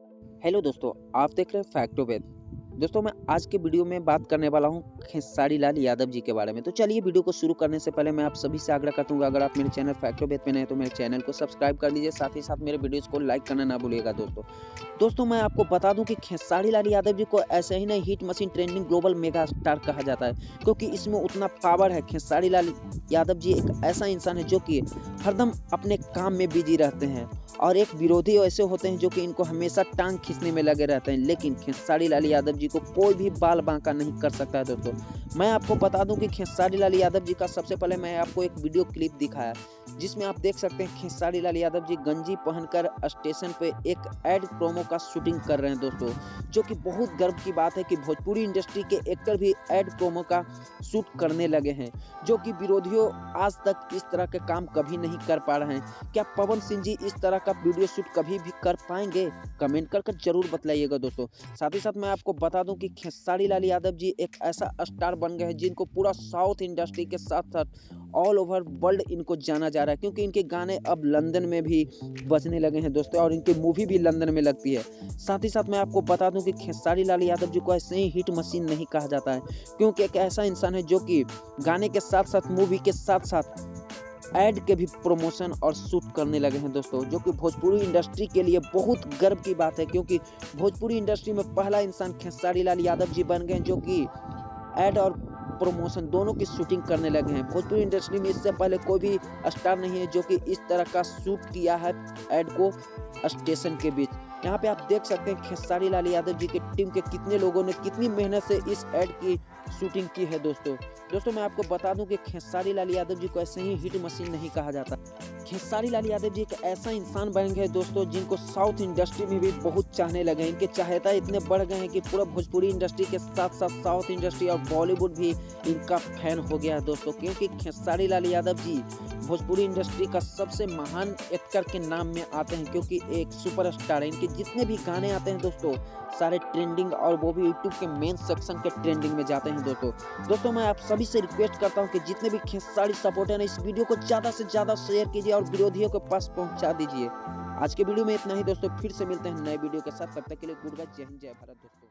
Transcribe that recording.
Hello दोस्तों, आप देख रहे हैं फैक्टोवेद। दोस्तों, मैं आज के वीडियो में बात करने वाला हूं खेसारी लाल यादव जी के बारे में। तो चलिए, वीडियो को शुरू करने से पहले मैं आप सभी से आग्रह करता हूं, अगर आप मेरे चैनल फैक्टोवेद पे नए हैं तो मेरे चैनल को सब्सक्राइब कर लीजिए, साथ ही साथ मेरे वीडियोस को लाइक करना ना भूलिएगा दोस्तों, मैं आपको बता दूं कि खेसारी लाल यादव जी को ऐसे ही नहीं hit machine trending global mega star कहा जाता है, क्योंकि इसमें उतना पावर है। खेसारी लाल यादव जी एक ऐसा इंसान है जो कि हरदम अपने काम में बिजी रहते हैं, और एक विरोधी ऐसे होते हैं जो कि इनको हमेशा टांग खींचने में लगे रहते हैं, लेकिन खेसारी लाल यादव जी को कोई भी बाल बांका नहीं कर सकता है। दोस्तों, मैं आपको बता दूं कि खेसारी लाल यादव जी का सबसे पहले मैं आपको एक वीडियो क्लिप दिखाया, जिसमें आप देख सकते हैं खेसारी लाल यादव जी गंजी पहनकर स्टेशन पे एक एड प्रोमो का शूटिंग कर रहे हैं दोस्तों, जो कि बहुत गर्व की बात है कि भोजपुरी इंडस्ट्री के एक्टर भी एड प्रोमो का शूट करने लगे हैं, जो कि विरोधियों आज तक इस तरह के काम कभी नहीं कर पा रहे हैं। क्या पवन सिंह जी इस तरह का वीडियो शूट कभी भी कर पाएंगे? कमेंट कर जरूर बताइएगा दोस्तों। साथ ही साथ मैं आपको बता दूं कि खेसारी लाल यादव जी एक ऐसा स्टार बन गए हैं जिनको पूरा साउथ इंडस्ट्री के साथ साथ ऑल ओवर वर्ल्ड इनको जाना जा रहा है, क्योंकि इनके गाने अब लंदन में भी बजने लगे हैं दोस्तों, और इनकी मूवी भी लंदन में लगती है। साथ ही साथ मैं आपको बता दूं कि खेसारी लाल यादव जी को ऐसे ही हिट मशीन नहीं कहा जाता है, क्योंकि एक ऐसा इंसान है जो कि गाने के साथ साथ मूवी के साथ साथ ऐड के भी प्रमोशन और शूट करने लगे हैं दोस्तों, जो कि भोजपुरी इंडस्ट्री के लिए बहुत गर्व की बात है, क्योंकि भोजपुरी इंडस्ट्री में पहला इंसान खेसारी लाल यादव जी बन गए जो कि ऐड और प्रमोशन दोनों की शूटिंग करने लगे हैं। भोजपुरी इंडस्ट्री में इससे पहले कोई भी स्टार नहीं है जो कि इस तरह का शूट किया है ऐड को स्टेशन के बीच। यहाँ पे आप देख सकते हैं खेसारी लाल यादव जी की टीम के कितने लोगों ने कितनी मेहनत से इस ऐड की शूटिंग की है दोस्तों, मैं आपको बता दूं कि खेसारी लाल यादव जी को ऐसे ही हिट मशीन नहीं कहा जाता। खेसारी लाल यादव जी एक ऐसा इंसान बन गए दोस्तों जिनको साउथ इंडस्ट्री में भी बहुत चाहने लगे हैं। इनके चाहता इतने बढ़ गए हैं कि पूरा भोजपुरी इंडस्ट्री के साथ साथ साउथ इंडस्ट्री और बॉलीवुड भी इनका फैन हो गया है दोस्तों, क्योंकि खेसारी लाल यादव जी भोजपुरी इंडस्ट्री का सबसे महान एक्टर के नाम में आते हैं, क्योंकि एक सुपरस्टार है। इनके जितने भी गाने आते हैं दोस्तों सारे ट्रेंडिंग, और वो भी यूट्यूब के मेन सेक्शन के ट्रेंडिंग में जाते हैं दोस्तों, मैं आप सभी से रिक्वेस्ट करता हूं कि जितने भी खेसारी सपोर्टर हैं इस वीडियो को ज़्यादा से ज़्यादा शेयर कीजिए और विरोधियों के पास पहुंचा दीजिए। आज के वीडियो में इतना ही दोस्तों, फिर से मिलते हैं नए वीडियो के साथ, तब तक के लिए गुड बाय, जय हिंद, जय भारत दोस्तों।